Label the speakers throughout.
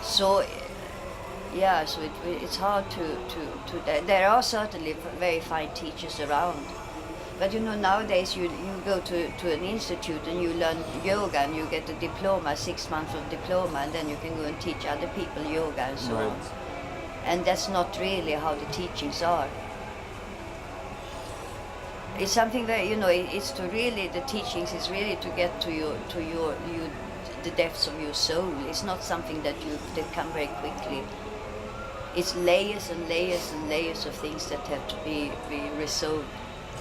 Speaker 1: So yeah, so it's hard to there are certainly very fine teachers around. But nowadays you go to an institute and you learn yoga and you get a diploma, 6 months of diploma, and then you can go and teach other people yoga and so on. And that's not really how the teachings are. It's something very, it's to really, the teachings is really to get to the depths of your soul. It's not something that come very quickly. It's layers and layers and layers of things that have to be resolved.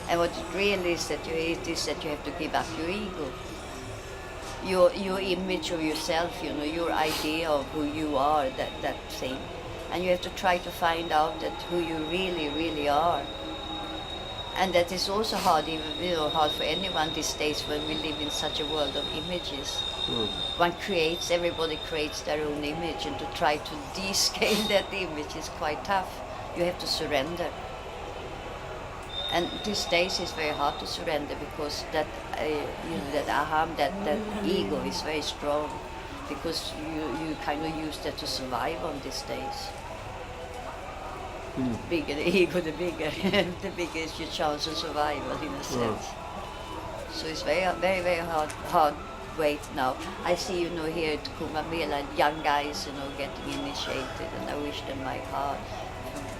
Speaker 1: And what it really is that you have to give up your ego, your image of yourself, your idea of who you are, that thing, and you have to try to find out that who you really, really are. And that is also hard, hard for anyone these days when we live in such a world of images. Everybody creates their own image, and to try to descale that image is quite tough. You have to surrender. And these days it's very hard to surrender because that aham, that ego is very strong, because you kind of use that to survive on these days. Bigger the ego, the bigger is your chance of survival in a sense. So it's very, very, very hard wait now. I see, here at Kumbh Mela, young guys, getting initiated, and I wish them my heart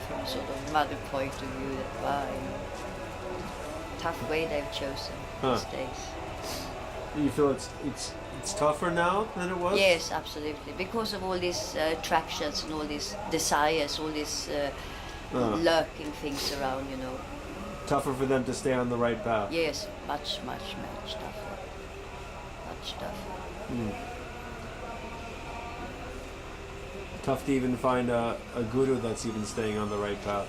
Speaker 1: from sort of mother point of view. That wow, tough way they've chosen these days.
Speaker 2: You feel it's tougher now than it was?
Speaker 1: Yes, absolutely, because of all these attractions and all these desires, all these lurking things around,
Speaker 2: Tougher for them to stay on the right path.
Speaker 1: Yes, much tougher. Much tougher.
Speaker 2: Tough to even find a guru that's even staying on the right path.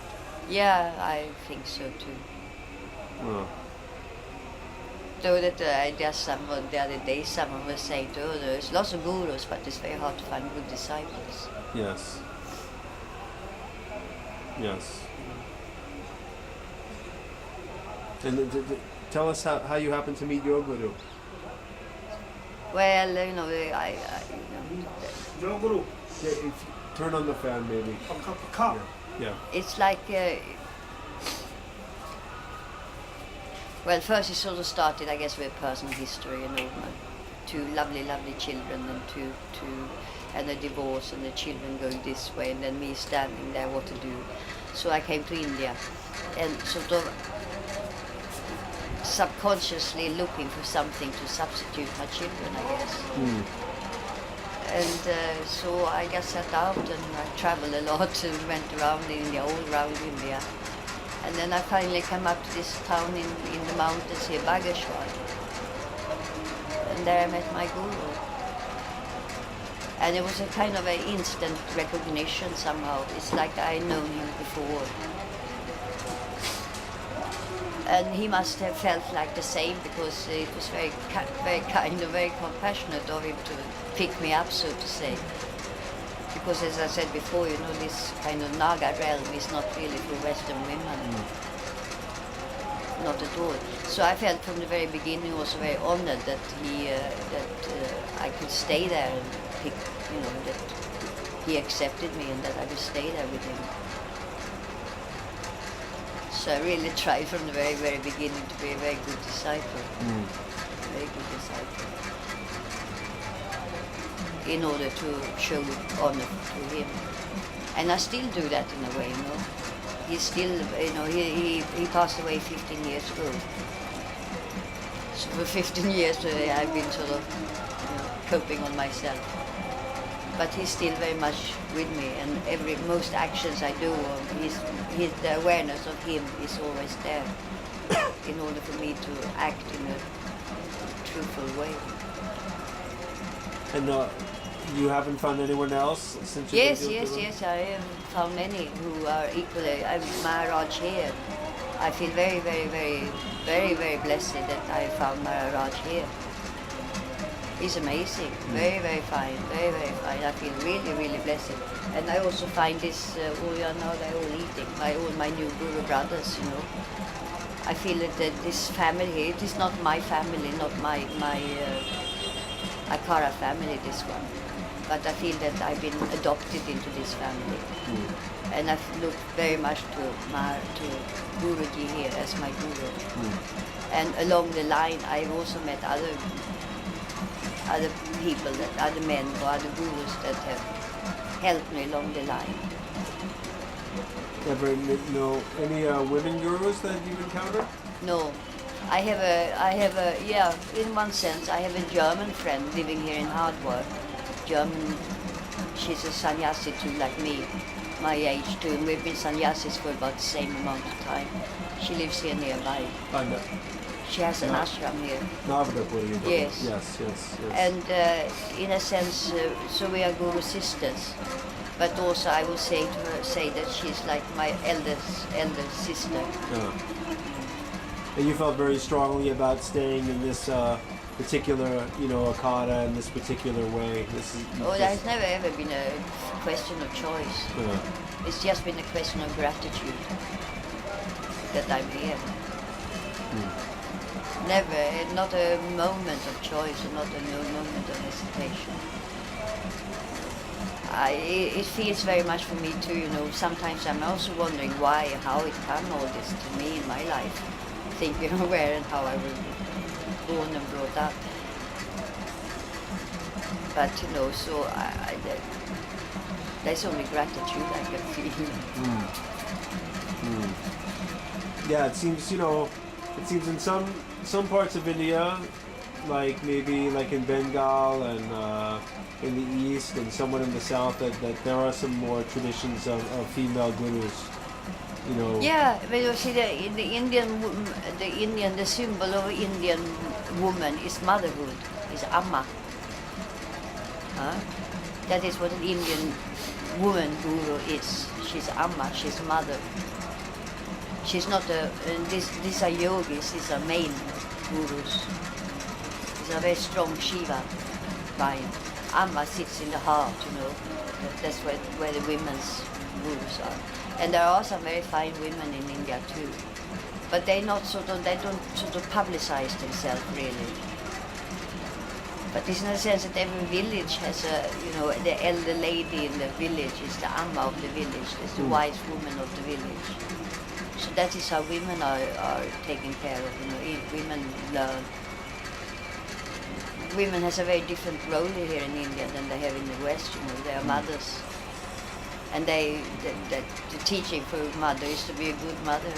Speaker 1: Yeah, I think so too. Though that the other day someone was saying, there's lots of gurus, but it's very hard to find good disciples.
Speaker 2: Yes. And tell us how you happened to meet your guru.
Speaker 1: Well,
Speaker 2: Your guru. Turn on the fan, maybe. Yeah.
Speaker 1: It's like. Well, first it sort of started, I guess, with personal history, two lovely children, and a divorce, and the children going this way, and then me standing there, what to do. So I came to India, and sort of subconsciously looking for something to substitute my children, I guess. And so I just set out, and I traveled a lot and went around India, all around India. And then I finally came up to this town in the mountains here, Bageshwar. And there I met my guru. And it was a kind of an instant recognition somehow. It's like I'd known him before. And he must have felt like the same, because it was very kind of very compassionate of him to pick me up, so to say. Because as I said before, this kind of Naga realm is not really for Western women. Not at all. So I felt from the very beginning also very honored that I could stay there and pick, that he accepted me and that I could stay there with him. So I really tried from the very, very beginning to be a very good disciple. Very good disciple. In order to show honor to him. And I still do that in a way, He's still, he passed away 15 years ago. So for 15 years I've been sort of coping on myself. But he's still very much with me, and most actions I do, the awareness of him is always there in order for me to act in a truthful way.
Speaker 2: And you haven't found anyone else since you
Speaker 1: Yes, I have found many who are equally. Maharaj here. I feel very, very, very, very, very blessed that I found Maharaj here. He's amazing, very, very fine, very, very fine. I feel really, really blessed. And I also find this, now they're all eating, all my new Guru brothers, I feel that this family here, it is not my family, not my Akara family, this one. but I feel that I've been adopted into this family.
Speaker 2: Mm.
Speaker 1: And I've looked very much to Guruji here as my guru.
Speaker 2: Mm.
Speaker 1: And along the line, I've also met other people, other men or other gurus that have helped me along the line.
Speaker 2: Ever know any women gurus that you've encountered?
Speaker 1: No, I have a yeah. In one sense, I have a German friend living here in Hardwar. German. She's a sannyasi too, like me, my age too. And we've been sannyasis for about the same amount of time. She lives here nearby.
Speaker 2: No.
Speaker 1: She has an ashram here.
Speaker 2: Navadapuri, you're talking.
Speaker 1: Yes.
Speaker 2: Yes.
Speaker 1: And in a sense, so we are guru sisters. But also, I will say that she's like my elder sister.
Speaker 2: Yeah. And you felt very strongly about staying in this particular, akada in this particular way.
Speaker 1: There's never ever been a question of choice.
Speaker 2: Yeah.
Speaker 1: It's just been a question of gratitude that I'm here. Never, not a moment of choice, or not a moment of hesitation. It feels very much for me too, sometimes I'm also wondering how it come all this to me in my life. Thinking of where and how I was born and brought up. But, so there's only gratitude I can feel.
Speaker 2: Yeah, it seems in some parts of India, like maybe like in Bengal and in the east and somewhat in the south, that there are some more traditions of female gurus.
Speaker 1: Yeah, but you see, the symbol of Indian woman is motherhood, is Amma. Huh? That is what an Indian woman guru is. She's Amma, she's mother. She's not these are yogis, these are male gurus. These are very strong Shiva mind. Amma sits in the heart, That's where the women's gurus are. And there are some very fine women in India too. But they don't sort of publicize themselves really. But it's in a sense that every village has the elder lady in the village is the Amma of the village, is the wise woman of the village. So that is how women are taken care of, women learn. Women has a very different role here in India than they have in the West, they are mothers. And the teaching for a mother is to be a good mother.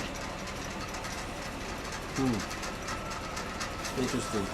Speaker 2: Interesting.